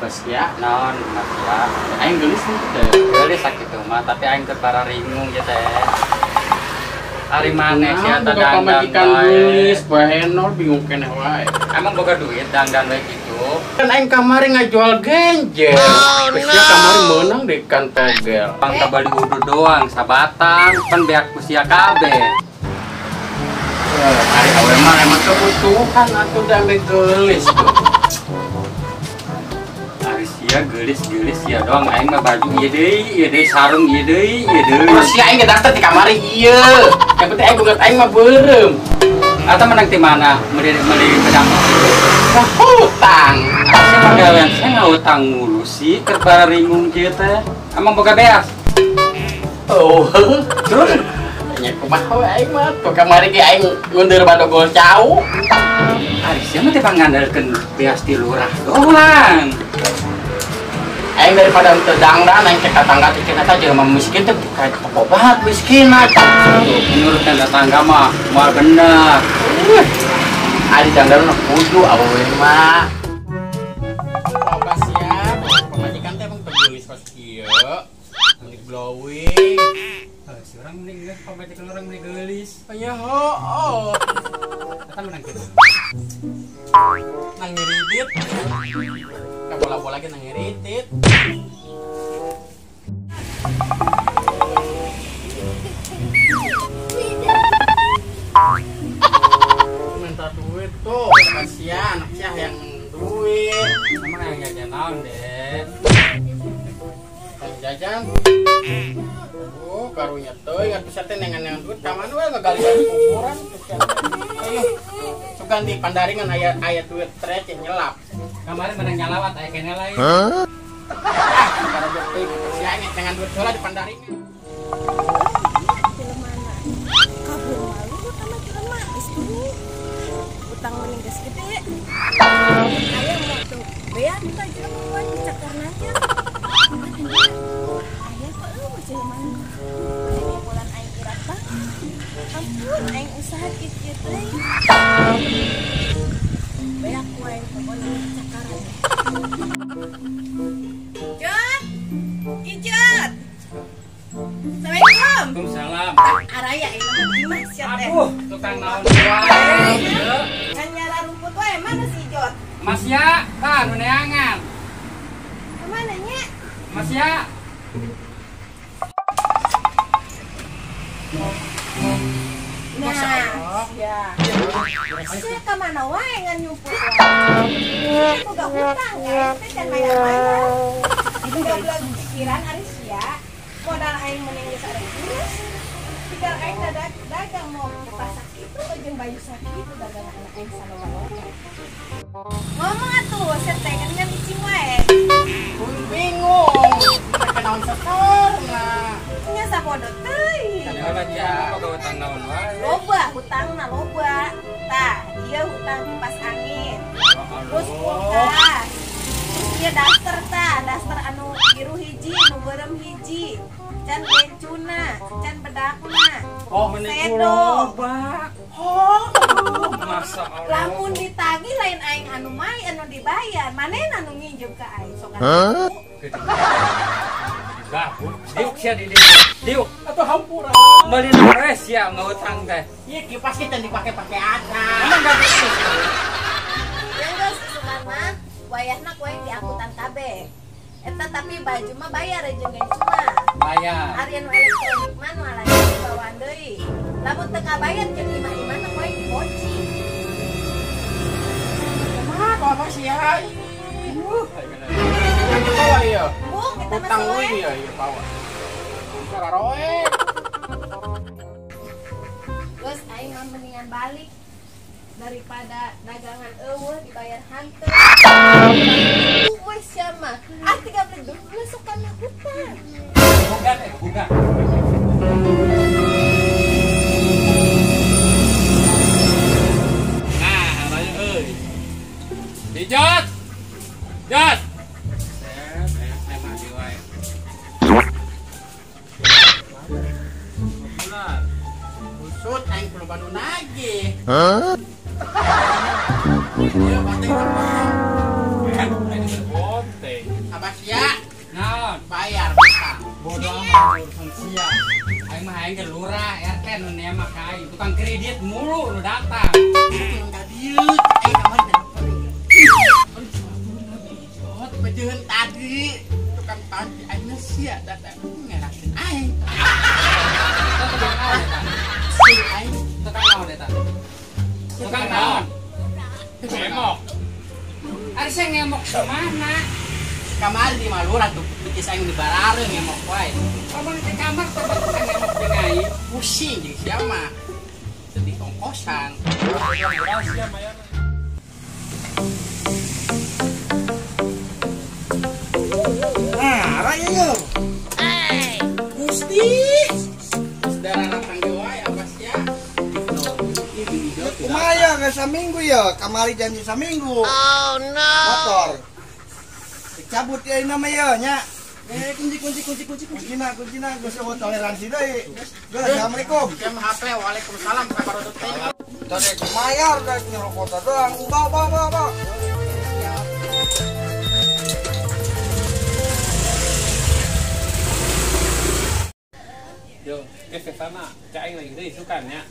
Mas ya, non Mas ya. Aing geulis teh. Geulis sakitu mah, tapi aing teu para ringung ya teh. Ari maneh sia teh dangdang geulis, bae nol bingung keneh wae. Emang boga duit dangdang wae kitu. Kan aing kamari ngajual genjel. Geus sia kamari meunang di kan togel. Bang kabali udud doang sabatang, pan beak ku sia kabeh. Ari awe mah emang kebutuhan atuh dangdang geulis. Ya gelis ya doang aing mah baju ieu deui sarung ieu deui. Terus ya aing geus di kamari ieu. Yang penting aing bukan aing mah beureum. Eta menang ti mana? Meuli pedang. Hutang. Saya pagawean saya ngahutang mulu sih keur para ringung kieu teh. Emang boga beas. Oh. Terus nya kumaha we aing mah tuh kamari ge aing ngundur badogol cau. Ari sia mah teh pangandalkeun beas ti lurah doang. Aing daripada untuk dangdan, aing ke tetangga kita aja mah miskin tuh kayak toko banget miskin aja. Menurut tetangga mah moal bener. Ari dangdan mah kudu awewe mah. Apa siap? Pemajikan teh emang tergelis pas kieu. Mending glowing. Si urang mending geus pemajikan urang mending geulis. Aya heuh. Eta menang kitu. Nang ngiridit. Bola-bola lagi nang ngiritit. Minta duit tuh, kasihan anak sia yang duit. Emang yang jajan naon, Den? Jajan. Oh, karunya teuing atuh sia teh nengan duit ka mana we ngagali kuburan. Ayo. Sugan di Pandaringan aya duit trece nyelap. Kemarin menang nyalawat aya keneh lain. Hah? Gara bukti sia inget dengan duit heula di Pandaringan. Film mana? Kabur malu sama film mah istri. Utang mending geus gede. Aya mah tuh bea minta jelema dicakarna aja. Aya kok lu jelema. Ini bulan aing irat tah. Ampun aing usaha kieu teh. Beak wae pokoknya cakaran. Jot! Ijot! Assalamualaikum. Waalaikumsalam. Araya ini mah gimana sih teh? Aduh, tukang naon wae. Kan nyara rumput wae mana si Jot? Mas ya, tah nu neangan. Kemana nya? Mas ya. Nah, ya. Saya kemana wae ngan nyumput wae. Aku gak hutang ya, teh can bayar-bayar. Udah belas pikiran ari sia. Modal aing mending geus ada terus. Tinggal aing dagang mau ke pasar kitu jeung baju sakitu dagangan anak aing salawaloka. Ngomong atuh, saya teh kan icing wae. Bingung. Mereka naon satorna. Nya sapodo teuing. Kada aja boga utang naon wae. Loba hutangna loba. Tah, ieu hutang kipas angin. Terus kulkas. Ieu daster tah, daster anu biru hiji, nu beureum hiji. Can bencuna, can bedakna. Oh, menik loba. Oh, Masa Allah. lamun ditagih lain aing anu mai anu dibayar. Manehna anu nginjem ka aing sok Hah? Diuk sia di diuk. Atau hampura. Beli nores ya ngutang teh. Iya kipas kita dipake-pake aja. Emang gak bisa. ya geus sugan mah wayahna ku aing diangkutan kabeh. Eta tapi baju mah bayar aja cuma. Bayar. Ari anu elektronik mah nu alanya dibawaan deui. Lamun teu kabayar jeung imah-imahna ku aing diboci. Kumaha kok apa sih ya? Bawa iya. Bung, kita mah Utang soe. iya iya bawa. Kararoe. Terus aing mah mendingan balik daripada dagangan eueuh dibayar hanteu. Wes sia mah. Ah 30 duit masukan hutang. Bukan bukan. Nah, ayo euy. Dijot. Jot. Saya mandi wae. Bulan. Usut aing perlu banu nagih. Hah? Iya, pasti Kan ini bonteng. Bodoh amat urusan sia. Aing mah aing ke lurah, RT nu nemak aing. Tukang kredit mulu lu datang. Enggak dieu, kamar dapat. Jot bejeun tadi. Tukang tadi aing sia datang ngerakin aing. Si aing Tukang naon eta? Tukang naon? Ngemok. Ari saya ngemok kemana? kamar di Malura tuh bikis aing di barare ngemok wae. Abang di kamar tempat tukang ngemok dengai. Pusing jeung sia mah. Sedih ongkosan. Nah, raya yo. Gusti. Saudara datang ge wae apa sia? Kumaya ke saminggu ya, kamari janji saminggu. Oh no. Motor. Cabut ya nama ya nya. Kunci na geus eueuh toleransi deui. Geus assalamualaikum. Jam HP waalaikumsalam kabarot teh. Tadi kumaya udah nyerokot doang. Bawa. Yo, ke sana, cak aing lagi deui sukannya.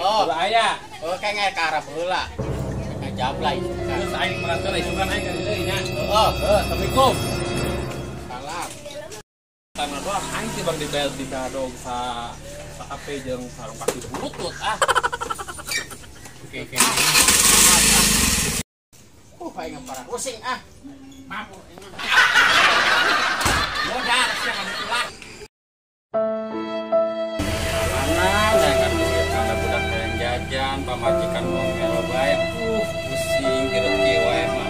Oh, Ulah aya. oh kayak nggak ke arah heula. Ngajablay suka. Terus aing merasa deui sukan aing ka deui nya. Oh, Assalamualaikum. salam. Karena doang aing teh bang dibel di kadong sa HP jeung sarung kaki butut ah. Oke. Aing parah pusing ah. Mampu. Modal sia ka tulah. Mana dengan duit kana budak yang jajan pamajikan ngomel bae. Pusing gereuki wae mah.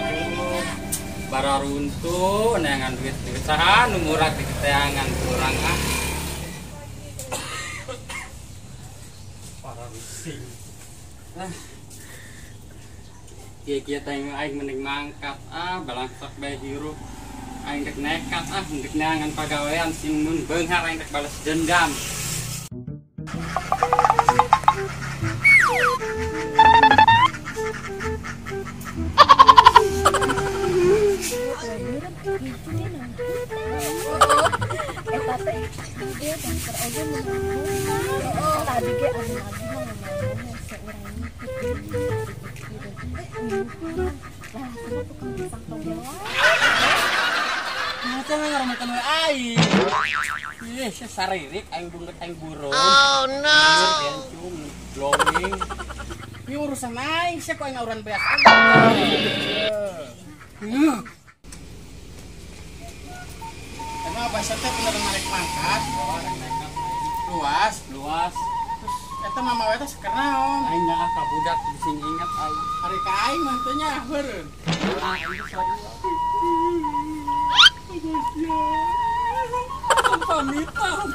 Bara runtuh neangan duit saha nu murah di keteangan kurang ah. Para pusing. Kia teh aing mending mangkat balangsak bae hirup. Aing dek nekat dek neangan pagawean sing mun beunghar aing dek balas dendam. Macam ngaromekeun we aing. Ih, saririk aing bunget aing burung. Oh no. Kencung, blowing. Ini urusan aing, sia kok aing ngauran beak. Emang apa sih teh bener narik mangkat? Oh, rek nekat. Luas. Luas. Eta mama we teh sakenaon? Aing nya ka budak sing ingat aing. Hari ka aing mah teh nya beureun. Pamitan.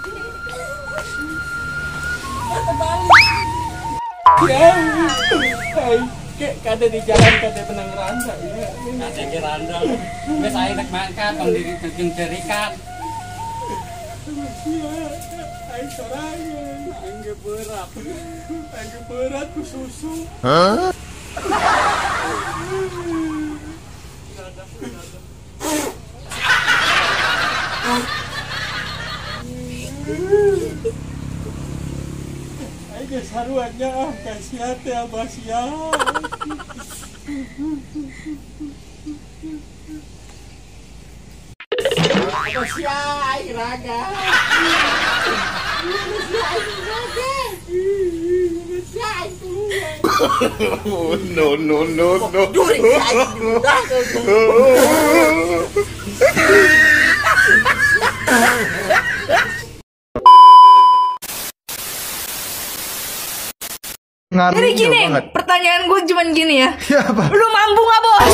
Balik. Kek kade di jalan kade benang randa ya. Kate ge randal. Wes aing rek mangkat tong diri jeung terikat. Aing sorangan, aing ge berat ku susu. Aing ge saruannya kasihan teh abah sia. Abah sia aing raga. No. Jadi gini, pertanyaan gue cuman gini ya. Ya, apa? Lu mampu nggak bos?